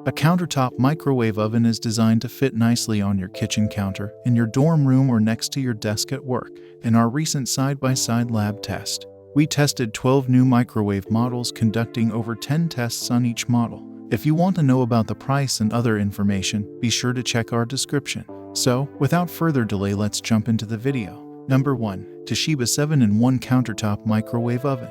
A countertop microwave oven is designed to fit nicely on your kitchen counter, in your dorm room, or next to your desk at work. In our recent side-by-side lab test, we tested 12 new microwave models, conducting over 10 tests on each model. If you want to know about the price and other information, be sure to check our description. So, without further delay, let's jump into the video. Number 1. Toshiba 7-in-1 Countertop Microwave Oven.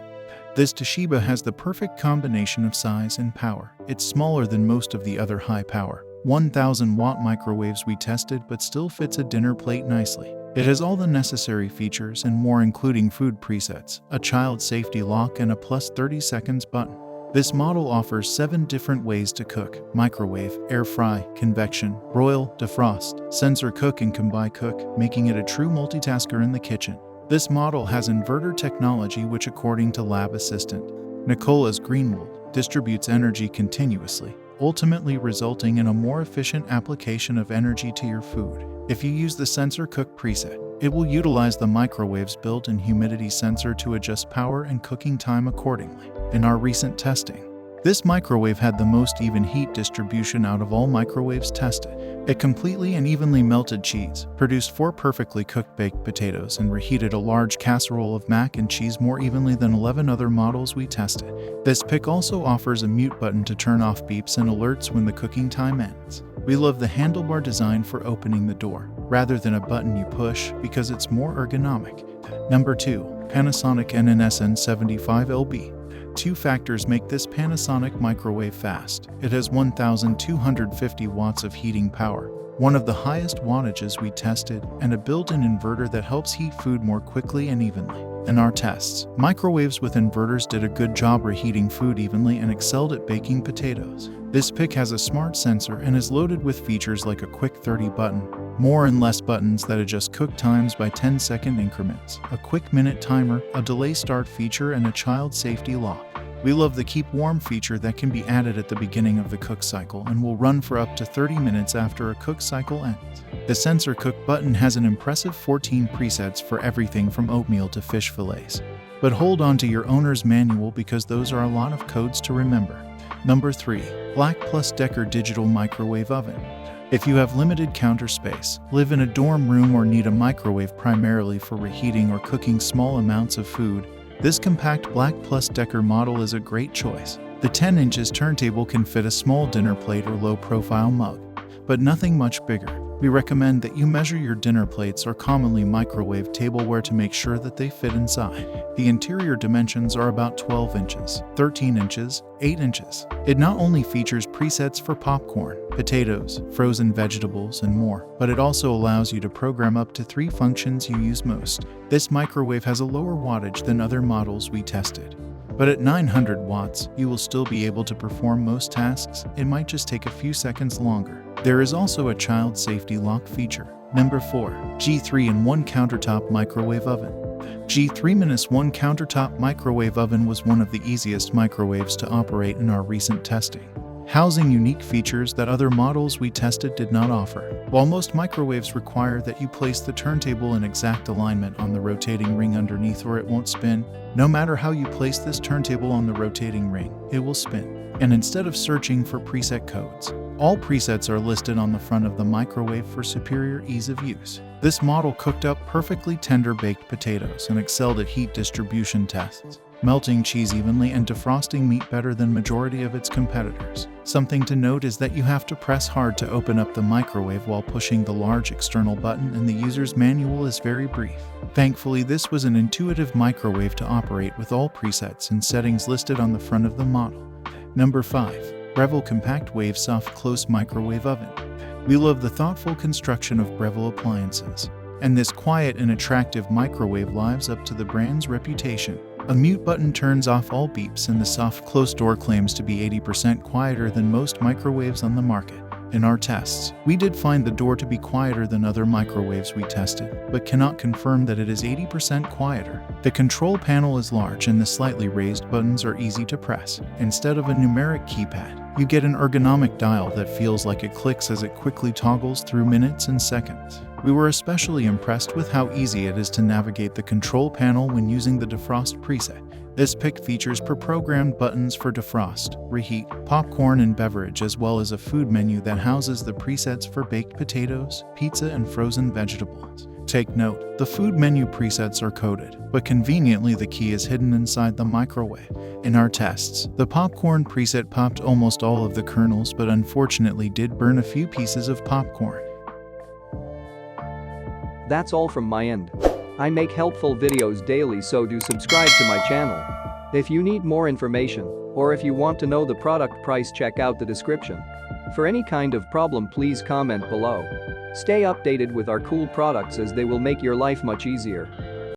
This Toshiba has the perfect combination of size and power. It's smaller than most of the other high-power 1000-watt microwaves we tested, but still fits a dinner plate nicely. It has all the necessary features and more, including food presets, a child safety lock, and a plus 30 seconds button. This model offers 7 different ways to cook: microwave, air fry, convection, broil, defrost, sensor cook, and combine cook, making it a true multitasker in the kitchen. This model has inverter technology, which, according to lab assistant Nicholas Greenwald, distributes energy continuously, ultimately resulting in a more efficient application of energy to your food. If you use the sensor cook preset, it will utilize the microwave's built-in humidity sensor to adjust power and cooking time accordingly. In our recent testing, this microwave had the most even heat distribution out of all microwaves tested. It completely and evenly melted cheese, produced 4 perfectly cooked baked potatoes, and reheated a large casserole of mac and cheese more evenly than 11 other models we tested. This pick also offers a mute button to turn off beeps and alerts when the cooking time ends. We love the handlebar design for opening the door, rather than a button you push, because it's more ergonomic. Number 2. Panasonic NN-SN75LB. 2 factors make this Panasonic microwave fast. It has 1,250 watts of heating power, one of the highest wattages we tested, and a built-in inverter that helps heat food more quickly and evenly. In our tests, microwaves with inverters did a good job reheating food evenly and excelled at baking potatoes. This pick has a smart sensor and is loaded with features like a quick 30 button, more and less buttons that adjust cook times by 10-second increments, a quick minute timer, a delay start feature, and a child safety lock. We love the keep warm feature that can be added at the beginning of the cook cycle and will run for up to 30 minutes after a cook cycle ends. The sensor cook button has an impressive 14 presets for everything from oatmeal to fish fillets. But hold on to your owner's manual, because those are a lot of codes to remember. Number 3. BLACK+DECKER Digital Microwave Oven. If you have limited counter space, live in a dorm room, or need a microwave primarily for reheating or cooking small amounts of food, this compact BLACK+DECKER model is a great choice. The 10 inches turntable can fit a small dinner plate or low-profile mug, but nothing much bigger. We recommend that you measure your dinner plates, or commonly microwave tableware, to make sure that they fit inside. The interior dimensions are about 12 inches, 13 inches, 8 inches. It not only features presets for popcorn, potatoes, frozen vegetables, and more, but it also allows you to program up to 3 functions you use most. This microwave has a lower wattage than other models we tested, but at 900 watts, you will still be able to perform most tasks. It might just take a few seconds longer. There is also a child safety lock feature. Number 4. G3-in-1 Countertop Microwave Oven. G3-in-1 Countertop Microwave Oven was one of the easiest microwaves to operate in our recent testing, housing unique features that other models we tested did not offer. While most microwaves require that you place the turntable in exact alignment on the rotating ring underneath or it won't spin, no matter how you place this turntable on the rotating ring, it will spin. And instead of searching for preset codes, all presets are listed on the front of the microwave for superior ease of use. This model cooked up perfectly tender baked potatoes and excelled at heat distribution tests, melting cheese evenly and defrosting meat better than majority of its competitors. Something to note is that you have to press hard to open up the microwave while pushing the large external button, and the user's manual is very brief. Thankfully, this was an intuitive microwave to operate with all presets and settings listed on the front of the model. Number 5. Breville Compact Wave Soft Close Microwave Oven. We love the thoughtful construction of Breville appliances, and this quiet and attractive microwave lives up to the brand's reputation. A mute button turns off all beeps, and the soft close door claims to be 80% quieter than most microwaves on the market. In our tests, we did find the door to be quieter than other microwaves we tested, but cannot confirm that it is 80% quieter. The control panel is large and the slightly raised buttons are easy to press. Instead of a numeric keypad, you get an ergonomic dial that feels like it clicks as it quickly toggles through minutes and seconds. We were especially impressed with how easy it is to navigate the control panel when using the defrost preset. This pick features pre-programmed buttons for defrost, reheat, popcorn, and beverage, as well as a food menu that houses the presets for baked potatoes, pizza, and frozen vegetables. Take note, the food menu presets are coded, but conveniently the key is hidden inside the microwave. In our tests, the popcorn preset popped almost all of the kernels, but unfortunately did burn a few pieces of popcorn. That's all from my end. I make helpful videos daily, so do subscribe to my channel. If you need more information, or if you want to know the product price, check out the description. For any kind of problem, please comment below. Stay updated with our cool products, as they will make your life much easier.